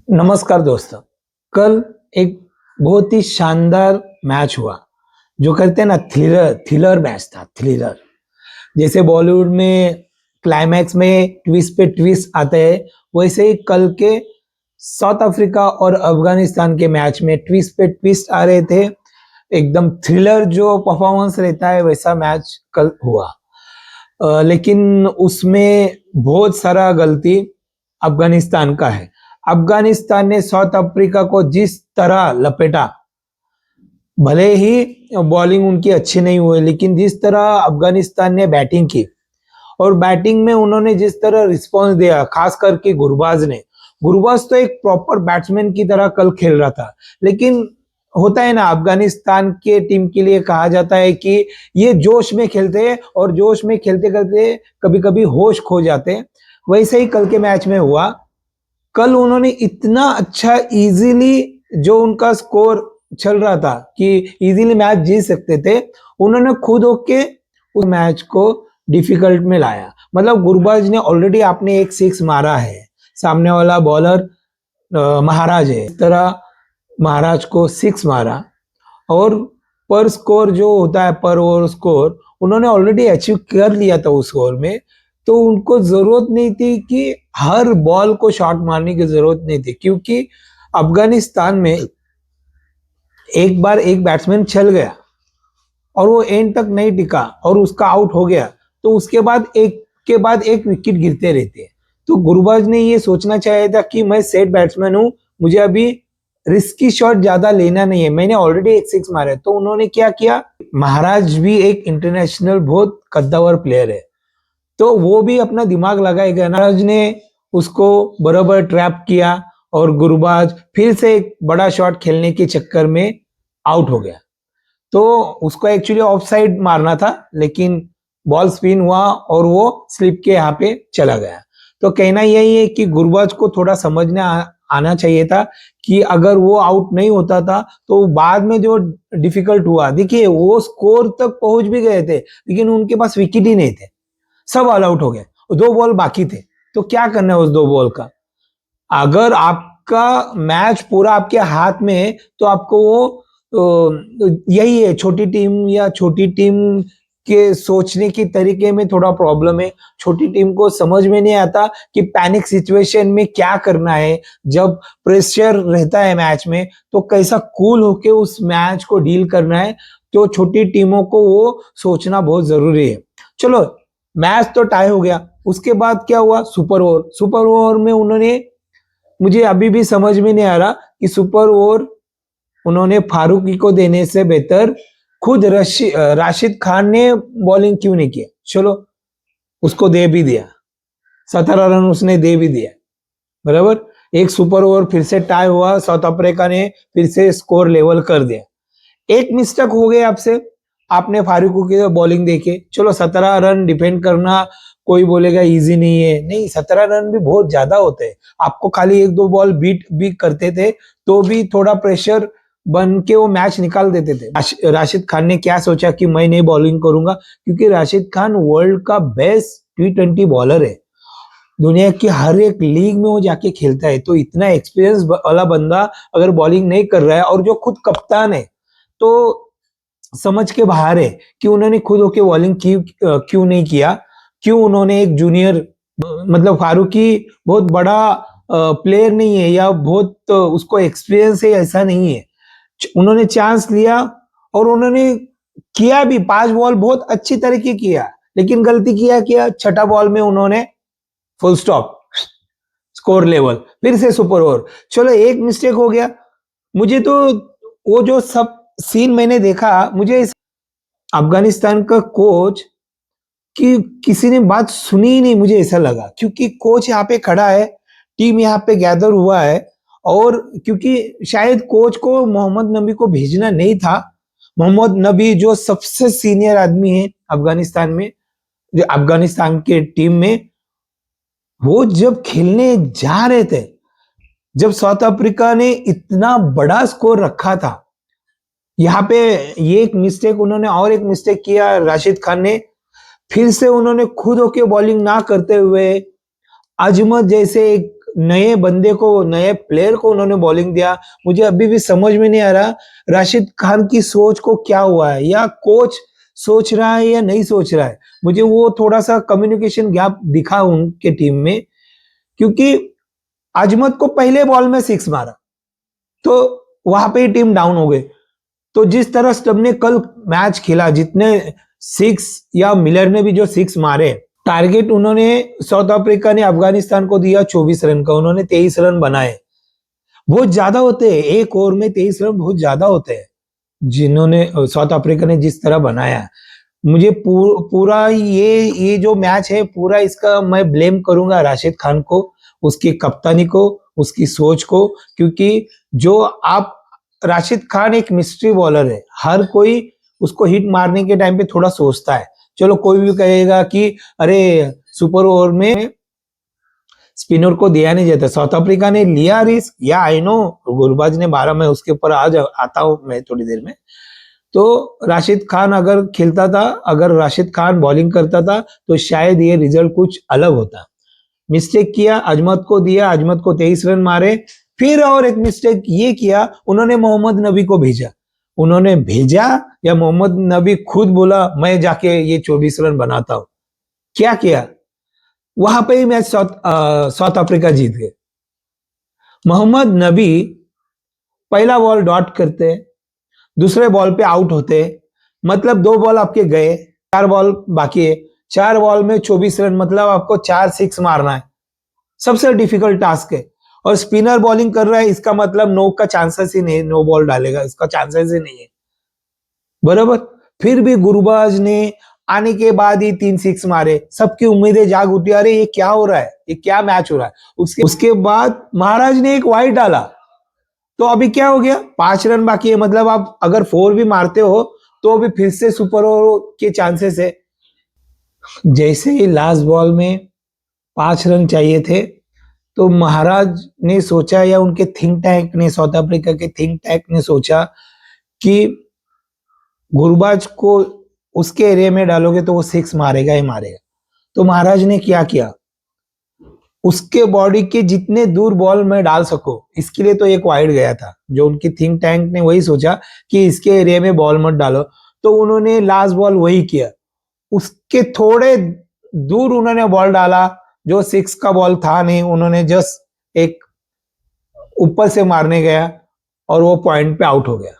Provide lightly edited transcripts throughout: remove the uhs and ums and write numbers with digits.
नमस्कार दोस्तों। कल एक बहुत ही शानदार मैच हुआ। जो कहते हैं ना, थ्रिलर थ्रिलर मैच था। थ्रिलर जैसे बॉलीवुड में क्लाइमैक्स में ट्विस्ट पे ट्विस्ट आते हैं, वैसे ही कल के साउथ अफ्रीका और अफगानिस्तान के मैच में ट्विस्ट पे ट्विस्ट आ रहे थे। एकदम थ्रिलर जो परफॉर्मेंस रहता है वैसा मैच कल हुआ। लेकिन उसमें बहुत सारा गलती अफगानिस्तान का है। अफगानिस्तान ने साउथ अफ्रीका को जिस तरह लपेटा, भले ही बॉलिंग उनकी अच्छी नहीं हुई, लेकिन जिस तरह अफगानिस्तान ने बैटिंग की और बैटिंग में उन्होंने जिस तरह रिस्पांस दिया, खास करके गुरबाज ने। गुरबाज तो एक प्रॉपर बैट्समैन की तरह कल खेल रहा था। लेकिन होता है ना, अफगानिस्तान के टीम के लिए कहा जाता है कि ये जोश में खेलते हैं और जोश में खेलते खेलते कभी कभी होश खो जाते हैं। वैसे ही कल के मैच में हुआ। कल उन्होंने इतना अच्छा इजीली, जो उनका स्कोर चल रहा था कि इजीली मैच जीत सकते थे, उन्होंने खुद होके उस मैच को डिफिकल्ट में लाया। मतलब गुरबाज ने ऑलरेडी आपने एक सिक्स मारा है, सामने वाला बॉलर महाराज है, इस तरह महाराज को सिक्स मारा। और पर स्कोर जो होता है, पर ओवर स्कोर उन्होंने ऑलरेडी अचीव कर लिया था उस ओवर में। तो उनको जरूरत नहीं थी कि हर बॉल को शॉट मारने की जरूरत नहीं थी, क्योंकि अफगानिस्तान में एक बार एक बैट्समैन चल गया और वो एंड तक नहीं टिका और उसका आउट हो गया, तो उसके बाद एक के बाद एक विकेट गिरते रहते हैं। तो गुरबाज ने ये सोचना चाहिए था कि मैं सेट बैट्समैन हूं, मुझे अभी रिस्की शॉट ज्यादा लेना नहीं है, मैंने ऑलरेडी एक सिक्स मारा है। तो उन्होंने क्या किया, महाराज भी एक इंटरनेशनल बहुत कद्दावर प्लेयर है, तो वो भी अपना दिमाग लगाएगा। महाराज ने उसको बराबर ट्रैप किया और गुरबाज फिर से एक बड़ा शॉट खेलने के चक्कर में आउट हो गया। तो उसको एक्चुअली ऑफ साइड मारना था, लेकिन बॉल स्पिन हुआ और वो स्लिप के यहाँ पे चला गया। तो कहना यही है कि गुरबाज को थोड़ा समझने आना चाहिए था कि अगर वो आउट नहीं होता था तो बाद में जो डिफिकल्ट हुआ, देखिए वो स्कोर तक पहुंच भी गए थे, लेकिन उनके पास विकेट ही नहीं थे, सब ऑल आउट हो गए, दो बॉल बाकी थे। तो क्या करना है उस दो बॉल का? अगर आपका मैच पूरा आपके हाथ में है तो आपको वो यही है, छोटी टीम या छोटी टीम के सोचने के तरीके में थोड़ा प्रॉब्लम है। छोटी टीम को समझ में नहीं आता कि पैनिक सिचुएशन में क्या करना है, जब प्रेशर रहता है मैच में तो कैसा कूल होके उस मैच को डील करना है। तो छोटी टीमों को वो सोचना बहुत जरूरी है। चलो, मैच तो टाई हो गया। उसके बाद क्या हुआ, सुपर ओवर। सुपर ओवर में उन्होंने, मुझे अभी भी समझ में नहीं आ रहा कि सुपर ओवर उन्होंने फारूकी को देने से बेहतर खुद राशिद खान ने बॉलिंग क्यों नहीं किया। चलो, उसको दे भी दिया, 17 रन उसने दे भी दिया, बराबर। एक सुपर ओवर फिर से टाई हुआ, साउथ अफ्रीका ने फिर से स्कोर लेवल कर दिया। एक मिस्टेक हो गई आपसे, आपने फारूकी की बॉलिंग देखे। चलो, 17 रन डिफेंड करना कोई बोलेगा इजी नहीं है, नहीं, 17 रन भी बहुत ज्यादा होते हैं। आपको खाली एक दो बॉल बीट भी करते थे तो भी थोड़ा प्रेशर बन के वो मैच निकाल देते थे। राशिद खान ने क्या सोचा कि मैं नहीं बॉलिंग करूंगा, क्योंकि राशिद खान वर्ल्ड का बेस्ट T20 बॉलर है। दुनिया की हर एक लीग में वो जाके खेलता है। तो इतना एक्सपीरियंस वाला बंदा अगर बॉलिंग नहीं कर रहा है, और जो खुद कप्तान है, तो समझ के बाहर है कि उन्होंने खुद होके बॉलिंग क्यों नहीं किया। क्यों उन्होंने एक जूनियर, मतलब फारूकी बहुत बड़ा प्लेयर नहीं है या बहुत उसको एक्सपीरियंस है, ऐसा नहीं है। उन्होंने चांस लिया और उन्होंने किया भी, 5 बॉल बहुत अच्छी तरीके किया, लेकिन गलती किया छठा बॉल में उन्होंने फुल स्टॉप, स्कोर लेवल, फिर से सुपर ओवर। चलो, एक मिस्टेक हो गया। मुझे तो वो जो सब सीन मैंने देखा, मुझे अफगानिस्तान का कोच कि किसी ने बात सुनी ही नहीं, मुझे ऐसा लगा, क्योंकि कोच यहाँ पे खड़ा है, टीम यहाँ पे गैदर हुआ है। और क्योंकि शायद कोच को मोहम्मद नबी को भेजना नहीं था। मोहम्मद नबी जो सबसे सीनियर आदमी है अफगानिस्तान में, जो अफगानिस्तान के टीम में, वो जब खेलने जा रहे थे, जब साउथ अफ्रीका ने इतना बड़ा स्कोर रखा था, यहाँ पे ये एक मिस्टेक उन्होंने, और एक मिस्टेक किया राशिद खान ने। फिर से उन्होंने खुद होके बॉलिंग ना करते हुए अजमत जैसे एक नए बंदे को, नए प्लेयर को उन्होंने बॉलिंग दिया। मुझे अभी भी समझ में नहीं आ रहा राशिद खान की सोच को क्या हुआ है, या कोच सोच रहा है या नहीं सोच रहा है। मुझे वो थोड़ा सा कम्युनिकेशन गैप दिखा उनके टीम में, क्योंकि अजमत को पहले बॉल में 6 मारा तो वहां पे ही टीम डाउन हो गई। तो जिस तरह स्टब ने कल मैच खेला, जितने 6 या मिलर ने भी जो 6 मारे, टारगेट उन्होंने, साउथ अफ्रीका ने अफगानिस्तान को दिया 24 रन का, उन्होंने 23 रन बनाए। बहुत ज्यादा होते हैं, एक ओवर में 23 रन बहुत ज्यादा होते हैं, जिन्होंने साउथ अफ्रीका ने जिस तरह बनाया। मुझे पूरा ये जो मैच है पूरा, इसका मैं ब्लेम करूंगा राशिद खान को, उसकी कप्तानी को, उसकी सोच को। क्योंकि जो आप, राशिद खान एक मिस्ट्री बॉलर है, हर कोई उसको हिट मारने के टाइम पे थोड़ा सोचता है। चलो कोई भी कहेगा कि अरे सुपर ओवर में स्पिनर को दिया नहीं जाता, साउथ अफ्रीका ने लिया रिस्क, या आई नो गुरबाज ने 12 में, उसके ऊपर आज आता हूं मैं थोड़ी देर में। तो राशिद खान अगर खेलता था, अगर राशिद खान बॉलिंग करता था, तो शायद ये रिजल्ट कुछ अलग होता। मिस्टेक किया, अजमत को दिया, अजमत को 23 रन मारे। फिर और एक मिस्टेक ये किया, उन्होंने मोहम्मद नबी को भेजा। उन्होंने भेजा या मोहम्मद नबी खुद बोला मैं जाके ये 24 रन बनाता हूं। क्या किया, वहां पे ही मैच साउथ अफ्रीका जीत गए। मोहम्मद नबी पहला बॉल डॉट करते, दूसरे बॉल पे आउट होते, मतलब 2 बॉल आपके गए, 4 बॉल बाकी है। 4 बॉल में 24 रन, मतलब आपको 4 6 मारना है, सबसे डिफिकल्ट टास्क है। और स्पिनर बॉलिंग कर रहा है, इसका मतलब नो का चांसेस ही नहीं, नो बॉल डालेगा, इसका चांसेस ही नहीं है, बराबर। फिर भी गुरबाज ने आने के बाद ही 3 6 मारे, सबकी उम्मीदें जाग उठी, अरे ये क्या हो रहा है, ये क्या मैच हो रहा है। उसके बाद महाराज ने एक वाइड डाला, तो अभी क्या हो गया, 5 रन बाकी है, मतलब आप अगर 4 भी मारते हो तो भी फिर से सुपर ओवर के चांसेस है। जैसे ही लास्ट बॉल में 5 रन चाहिए थे, तो महाराज ने सोचा, या उनके थिंक टैंक ने, साउथ अफ्रीका के थिंक टैंक ने सोचा कि गुरबाज को उसके एरिया में डालोगे तो वो 6 मारेगा ही मारेगा। तो महाराज ने क्या किया, उसके बॉडी के जितने दूर बॉल में डाल सको, इसके लिए तो एक वाइड गया था। जो उनकी थिंक टैंक ने वही सोचा कि इसके एरिया में बॉल मत डालो, तो उन्होंने लास्ट बॉल वही किया। उसके थोड़े दूर उन्होंने बॉल डाला, जो 6 का बॉल था नहीं, उन्होंने जस्ट एक ऊपर से मारने गया और वो पॉइंट पे आउट हो गया।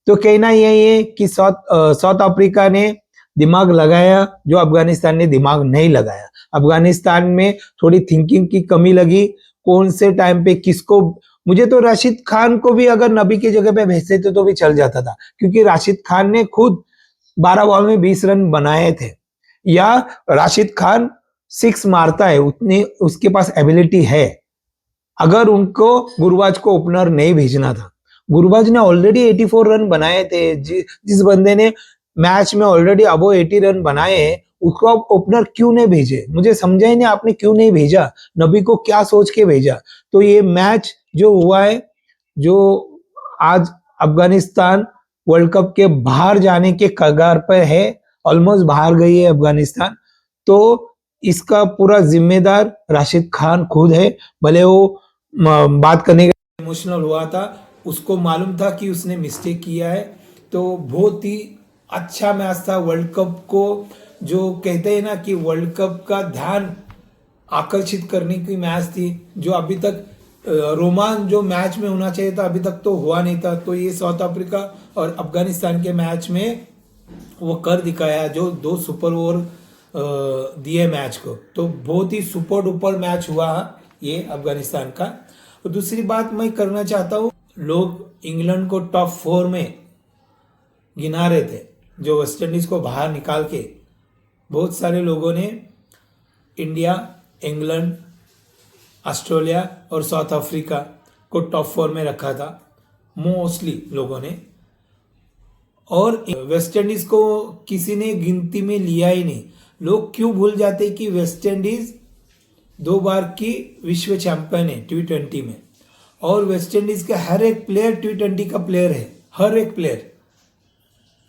तो कहना यही है कि साउथ अफ्रीका ने दिमाग लगाया, जो अफगानिस्तान ने दिमाग नहीं लगाया। अफगानिस्तान में थोड़ी थिंकिंग की कमी लगी, कौन से टाइम पे किसको। मुझे तो राशिद खान को भी अगर नबी की जगह पे भेजते थे तो भी चल जाता था, क्योंकि राशिद खान ने खुद 12 बॉल में 20 रन बनाए थे। या राशिद खान 6 मारता है, उतनी उसके पास एबिलिटी है। अगर उनको गुरबाज को ओपनर नहीं भेजना था, गुरबाज ने ऑलरेडी 84 रन बनाए थे। जिस बंदे ने मैच में ऑलरेडी अबो 80 रन बनाए हैं, उसको आप ओपनर क्यों नहीं भेजे, मुझे समझा ही नहीं आपने क्यों नहीं भेजा, नबी को क्या सोच के भेजा। तो ये मैच जो हुआ है, जो आज अफगानिस्तान वर्ल्ड कप के बाहर जाने के कगार पर है, ऑलमोस्ट बाहर गई है अफगानिस्तान, तो इसका पूरा जिम्मेदार राशिद खान खुद है। भले वो बात करने का इमोशनल हुआ था, उसको मालूम था कि उसने मिस्टेक किया है। तो बहुत ही अच्छा मैच था। वर्ल्ड कप को, जो कहते हैं ना कि वर्ल्ड कप का ध्यान आकर्षित करने की मैच थी, जो अभी तक रोमांच जो मैच में होना चाहिए था अभी तक तो हुआ नहीं था। तो ये साउथ अफ्रीका और अफगानिस्तान के मैच में वो कर दिखाया, जो 2 सुपर ओवर दिए मैच को। तो बहुत ही सुपर डुपर मैच हुआ ये अफगानिस्तान का। और दूसरी बात मैं करना चाहता हूँ, लोग इंग्लैंड को टॉप 4 में गिना रहे थे, जो वेस्ट इंडीज को बाहर निकाल के बहुत सारे लोगों ने इंडिया, इंग्लैंड, ऑस्ट्रेलिया और साउथ अफ्रीका को टॉप 4 में रखा था, मोस्टली लोगों ने। और वेस्ट इंडीज को किसी ने गिनती में लिया ही नहीं। लोग क्यों भूल जाते कि वेस्ट इंडीज 2 बार की विश्व चैंपियन है T20 में, और वेस्ट इंडीज का हर एक प्लेयर T20 का प्लेयर है, हर एक प्लेयर।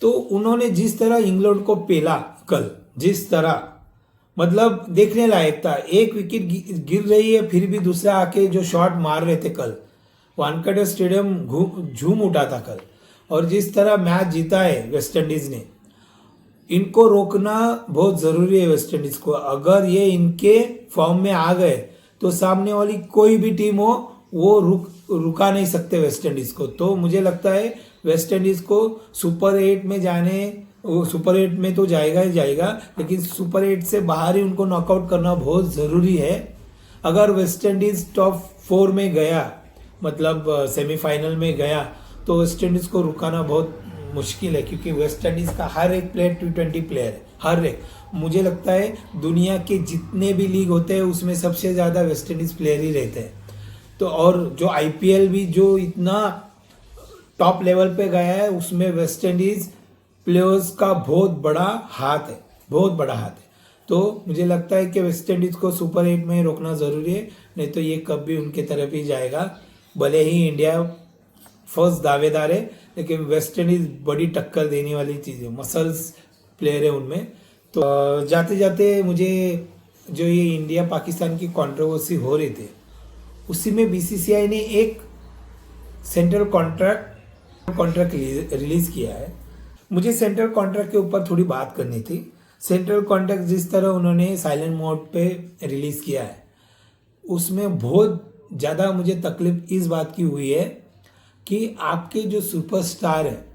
तो उन्होंने जिस तरह इंग्लैंड को पेला कल, जिस तरह मतलब देखने लायक था। एक विकेट गिर रही है फिर भी दूसरा आके जो शॉट मार रहे थे कल, वानखेड़े स्टेडियम झूम उठा था कल। और जिस तरह मैच जीता है वेस्ट इंडीज ने, इनको रोकना बहुत जरूरी है वेस्ट इंडीज को। अगर ये इनके फॉर्म में आ गए तो सामने वाली कोई भी टीम हो वो रुका नहीं सकते वेस्ट इंडीज को। तो मुझे लगता है वेस्ट इंडीज को सुपर 8 में जाने, वो सुपर 8 में तो जाएगा ही जाएगा, लेकिन सुपर 8 से बाहर ही उनको नॉकआउट करना बहुत ज़रूरी है। अगर वेस्ट इंडीज टॉप 4 में गया, मतलब सेमीफाइनल में गया, तो वेस्ट इंडीज को रुकाना बहुत मुश्किल है, क्योंकि वेस्ट इंडीज का हर एक प्लेयर T20 प्लेयर है, हर एक। मुझे लगता है दुनिया के जितने भी लीग होते हैं उसमें सबसे ज़्यादा वेस्ट इंडीज प्लेयर ही रहते हैं। तो और जो IPL भी जो इतना टॉप लेवल पे गया है उसमें वेस्ट इंडीज प्लेयर्स का बहुत बड़ा हाथ है, बहुत बड़ा हाथ है। तो मुझे लगता है कि वेस्ट इंडीज को सुपर 8 में रोकना ज़रूरी है, नहीं तो ये कब भी उनके तरफ ही जाएगा। भले ही इंडिया फर्स्ट दावेदार है, लेकिन वेस्ट इंडीज बड़ी टक्कर देने वाली चीज़ है, मसल्स प्लेयर है उनमें। तो जाते जाते मुझे जो ये इंडिया पाकिस्तान की कंट्रोवर्सी हो रही थी, उसी में BCCI ने एक सेंट्रल कॉन्ट्रैक्ट रिलीज किया है। मुझे सेंट्रल कॉन्ट्रैक्ट के ऊपर थोड़ी बात करनी थी। सेंट्रल कॉन्ट्रैक्ट जिस तरह उन्होंने साइलेंट मोड पे रिलीज किया है, उसमें बहुत ज़्यादा मुझे तकलीफ इस बात की हुई है कि आपके जो सुपरस्टार है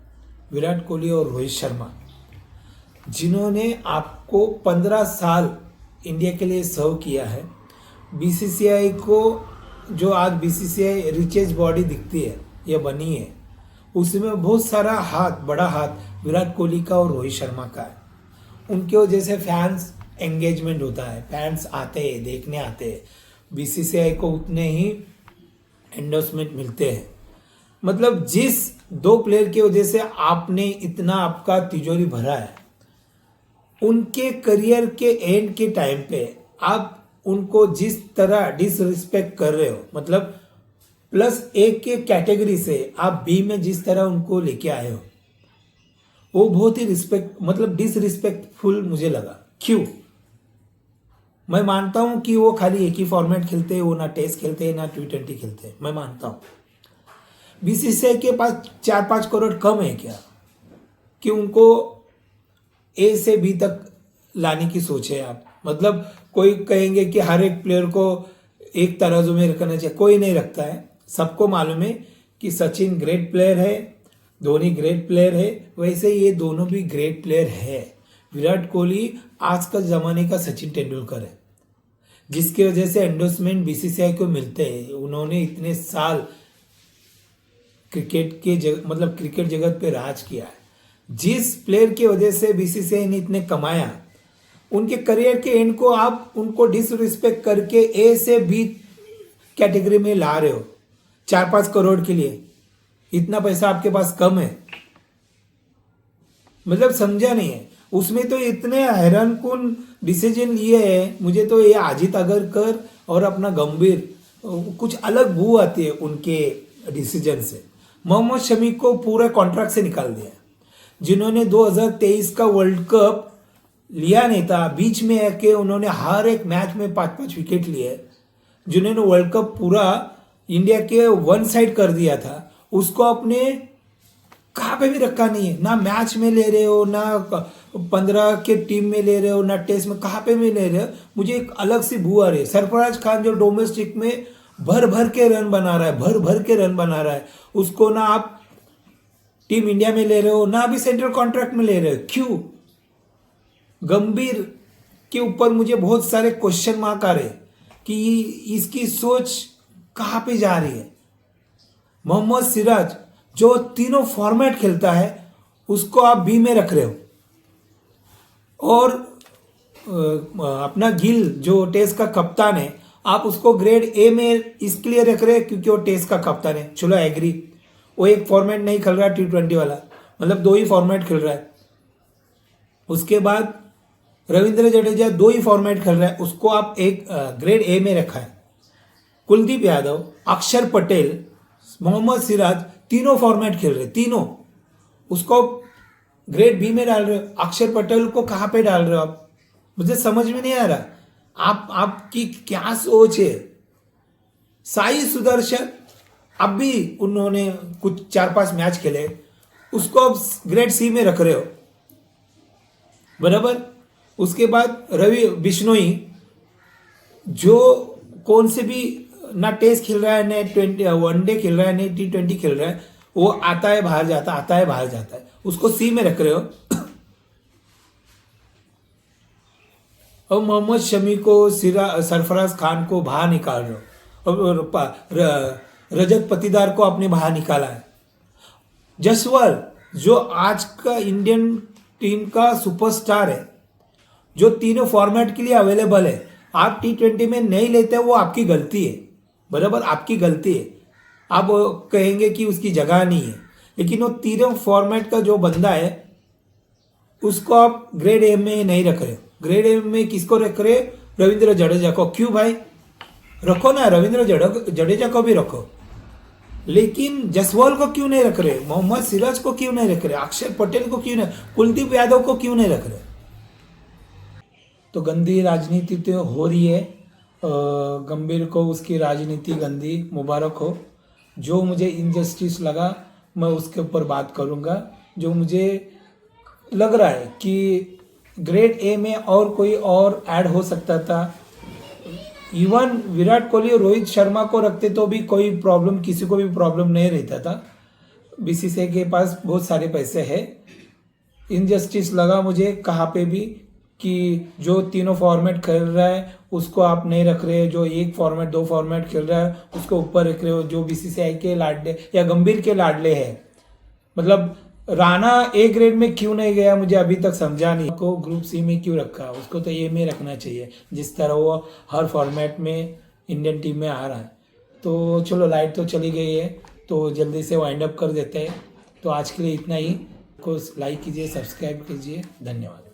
विराट कोहली और रोहित शर्मा, जिन्होंने आपको 15 साल इंडिया के लिए सर्व किया है, BCCI को जो आज BCCI रिचेस्ट बॉडी दिखती है या बनी है, उसमें बहुत सारा हाथ, बड़ा हाथ विराट कोहली का और रोहित शर्मा का है। उनके वजह से फैंस एंगेजमेंट होता है, फैंस आते हैं, देखने आते हैं, BCCI को उतने ही एंडोर्समेंट मिलते हैं। मतलब जिस दो प्लेयर की वजह से आपने इतना आपका तिजोरी भरा है, उनके करियर के एंड के टाइम पे आप उनको जिस तरह डिसरिस्पेक्ट कर रहे हो, मतलब +1 के कैटेगरी से आप B में जिस तरह उनको लेके आए हो, वो बहुत ही मतलब डिसरिस्पेक्टफुल मुझे लगा। क्यों? मैं मानता हूं कि वो खाली एक ही फॉर्मेट खेलते हैं, वो ना टेस्ट खेलते हैं ना T20 खेलते हैं, मैं मानता हूं। BCCI के पास 4-5 करोड़ कम है क्या कि उनको A से B तक लाने की सोच है आप? मतलब कोई कहेंगे कि हर एक प्लेयर को एक तराजू में रखना चाहिए, कोई नहीं रखता है। सबको मालूम है कि सचिन ग्रेट प्लेयर है, धोनी ग्रेट प्लेयर है, वैसे ये दोनों भी ग्रेट प्लेयर है। विराट कोहली आज का ज़माने का सचिन तेंदुलकर है, जिसकी वजह से एंडोर्समेंट BCCI को मिलते हैं। उन्होंने इतने साल मतलब क्रिकेट जगत पे राज किया है। जिस प्लेयर की वजह से BCCI ने इतने कमाया, उनके करियर के एंड को आप उनको डिसरिस्पेक्ट करके A से B कैटेगरी में ला रहे हो 4-5 करोड़ के लिए। इतना पैसा आपके पास कम है, मतलब समझा नहीं है। उसमें तो इतने हैरानकुन डिसीजन लिए हैं। मुझे तो ये अजित अगरकर और अपना गंभीर कुछ अलग बू आती है उनके डिसीजन से। मोहम्मद शमी को पूरा कॉन्ट्रैक्ट से निकाल दिया, जिन्होंने 2023 का वर्ल्ड कप लिया नहीं था, बीच में आके उन्होंने हर एक मैच में 5-5 विकेट लिए, जिन्होंने वर्ल्ड कप पूरा इंडिया के वन साइड कर दिया था, उसको अपने कहाँ पे भी रखा नहीं है। ना मैच में ले रहे हो, ना 15 के टीम में ले रहे हो, ना टेस्ट में, कहाँ पे भी ले रहे हो। मुझे एक अलग सी बू आ रही है। सरफराज खान जो डोमेस्टिक में भर भर के रन बना रहा है, भर भर के रन बना रहा है, उसको ना आप टीम इंडिया में ले रहे हो, ना अभी सेंट्रल कॉन्ट्रैक्ट में ले रहे हो। क्यों? गंभीर के ऊपर मुझे बहुत सारे क्वेश्चन मार्क आ रहे कि इसकी सोच कहाँ पे जा रही है। मोहम्मद सिराज जो तीनों फॉर्मेट खेलता है, उसको आप B में रख रहे हो, और अपना गिल जो टेस्ट का कप्तान है, आप उसको ग्रेड A में इसलिए रख रहे हैं क्योंकि वो टेस्ट का कप्तान है। चलो एग्री, वो एक फॉर्मेट नहीं खेल रहा T20 वाला, मतलब 2 ही फॉर्मेट खेल रहा है। उसके बाद रविंद्र जडेजा 2 ही फॉर्मेट खेल रहा है, उसको आप एक ग्रेड A में रखा है। कुलदीप यादव, अक्षर पटेल, मोहम्मद सिराज तीनों फॉर्मेट खेल रहे, तीनों, उसको ग्रेड B में डाल रहे हो। अक्षर पटेल को कहाँ पे डाल रहे हो आप? मुझे समझ में नहीं आ रहा आपकी क्या सोच है। साई सुदर्शन अब भी उन्होंने कुछ 4-5 मैच खेले, उसको अब ग्रेड सी में रख रहे हो, बराबर। उसके बाद रवि बिश्नोई जो कौन से भी ना टेस्ट खेल रहा है, ना वनडे खेल रहा है, ना T20 खेल रहा है, वो आता है बाहर जाता, आता है बाहर जाता है, उसको सी में रख रहे हो। और मोहम्मद शमी को, सरफराज खान को बाहर निकाल रहे हो, और रजत पटीदार को आपने बाहर निकाला है। जसवाल जो आज का इंडियन टीम का सुपरस्टार है, जो तीनों फॉर्मेट के लिए अवेलेबल है, आप T20 में नहीं लेते, वो आपकी गलती है, बराबर, आपकी गलती है। आप कहेंगे कि उसकी जगह नहीं है, लेकिन वो तीनों फॉर्मेट का जो बंदा है उसको आप ग्रेड ए में नहीं रख रहे। ग्रेड ए में किसको रख रहे? रविंद्र जडेजा को। क्यों भाई? रखो ना, रविंद्र जडेजा को भी रखो, लेकिन जसवाल को क्यों नहीं रख रहे? मोहम्मद सिराज को क्यों नहीं रख रहे? अक्षर पटेल को क्यों नहीं? कुलदीप यादव को क्यों नहीं रख रहे? तो गंदी राजनीति तो हो रही है। गंभीर को उसकी राजनीति गंदी मुबारक हो। जो मुझे इनजस्टिस लगा मैं उसके ऊपर बात करूँगा। जो मुझे लग रहा है कि ग्रेड ए में और कोई और ऐड हो सकता था। इवन विराट कोहली और रोहित शर्मा को रखते तो भी कोई प्रॉब्लम, किसी को भी प्रॉब्लम नहीं रहता था। बीसीसीआई के पास बहुत सारे पैसे हैं। इनजस्टिस लगा मुझे कहाँ पे भी कि जो तीनों फॉर्मेट खेल रहा है उसको आप नहीं रख रहे, जो एक फॉर्मेट 2 फॉर्मेट खेल रहा है उसको ऊपर रख रहे हो, जो बीसीसीआई के लाडले या गंभीर के लाडले हैं। मतलब राणा ए ग्रेड में क्यों नहीं गया मुझे अभी तक समझा नहीं। को ग्रुप सी में क्यों रखा? उसको तो ए में रखना चाहिए, जिस तरह वो हर फॉर्मेट में इंडियन टीम में आ रहा है। तो चलो, लाइट तो चली गई है, तो जल्दी से वाइंड अप कर देते हैं। तो आज के लिए इतना ही। को लाइक कीजिए, सब्सक्राइब कीजिए। धन्यवाद।